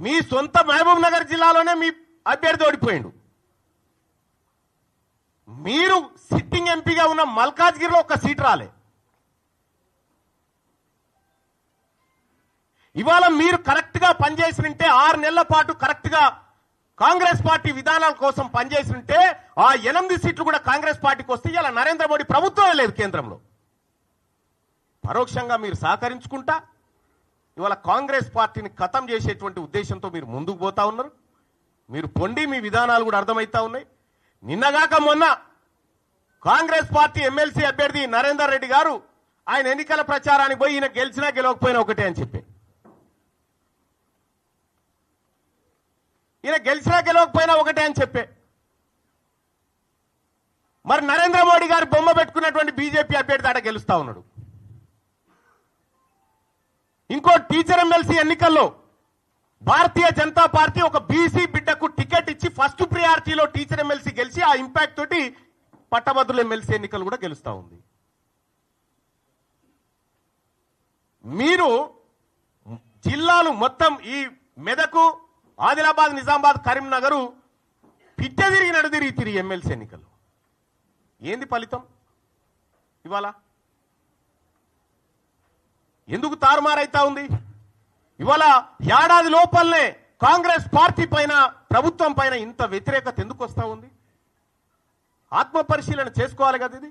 మీ సొంత మహబూబ్ నగర్ జిల్లాలోనే మీ అభ్యర్థి ఓడిపోయిండు. మీరు సిట్టింగ్ ఎంపీగా ఉన్న మల్కాజ్గిరిలో ఒక సీట్ రాలే. ఇవాళ మీరు కరెక్ట్ గా పనిచేసినంటే 6 నెలల పాటు కరెక్ట్ గా కాంగ్రెస్ పార్టీ విధానాల కోసం పనిచేసినంటే ఆ 8 సీట్లు కూడా కాంగ్రెస్ పార్టీకి వస్తే ఇలా నరేంద్ర మోడీ ప్రభుత్వమే లేదు కేంద్రంలో. పరోక్షంగా మీరు సహకరించుకుంటా ఇవాళ కాంగ్రెస్ పార్టీని ఖతం చేసేటువంటి ఉద్దేశంతో మీరు ముందుకు పోతా ఉన్నారు. మీరు పొండి మీ విధానాలు కూడా అర్థమవుతా ఉన్నాయి. నిన్నగాక మొన్న కాంగ్రెస్ పార్టీ ఎమ్మెల్సీ అభ్యర్థి నరేందర్ రెడ్డి గారు ఆయన ఎన్నికల ప్రచారానికి పోయి ఈయన గెలిచినా గెలవకపోయినా ఒకటే అని చెప్పి, ఈయన గెలిచినా గెలవకపోయినా ఒకటే అని చెప్పే, మరి నరేంద్ర మోడీ గారు బొమ్మ పెట్టుకున్నటువంటి బీజేపీ అభ్యర్థి ఆడ గెలుస్తా ఉన్నాడు. ఇంకో టీచర్ ఎమ్మెల్సీ ఎన్నికల్లో భారతీయ జనతా పార్టీ ఒక బీసీ బిడ్డకు టికెట్ ఇచ్చి ఫస్ట్ ప్రియారిటీలో టీచర్ ఎమ్మెల్సీ గెలిచి ఆ ఇంపాక్ట్ తోటి పట్టభద్రుల ఎమ్మెల్సీ ఎన్నికలు కూడా గెలుస్తా ఉంది. మీరు జిల్లాలు మొత్తం ఈ మెదకు, ఆదిలాబాద్, నిజామాబాద్, కరీంనగర్ పిట్ట తిరిగి తిరిగి ఎమ్మెల్సీ ఎన్నికలు ఏంది ఫలితం? ఇవాళ ఎందుకు తారుమారైతా ఉంది? ఇవాళ ఏడాది లోపలనే కాంగ్రెస్ పార్టీ పైన, ప్రభుత్వం పైన ఇంత వ్యతిరేకత ఎందుకు వస్తా ఉంది? ఆత్మ పరిశీలన చేసుకోవాలి కదా ఇది.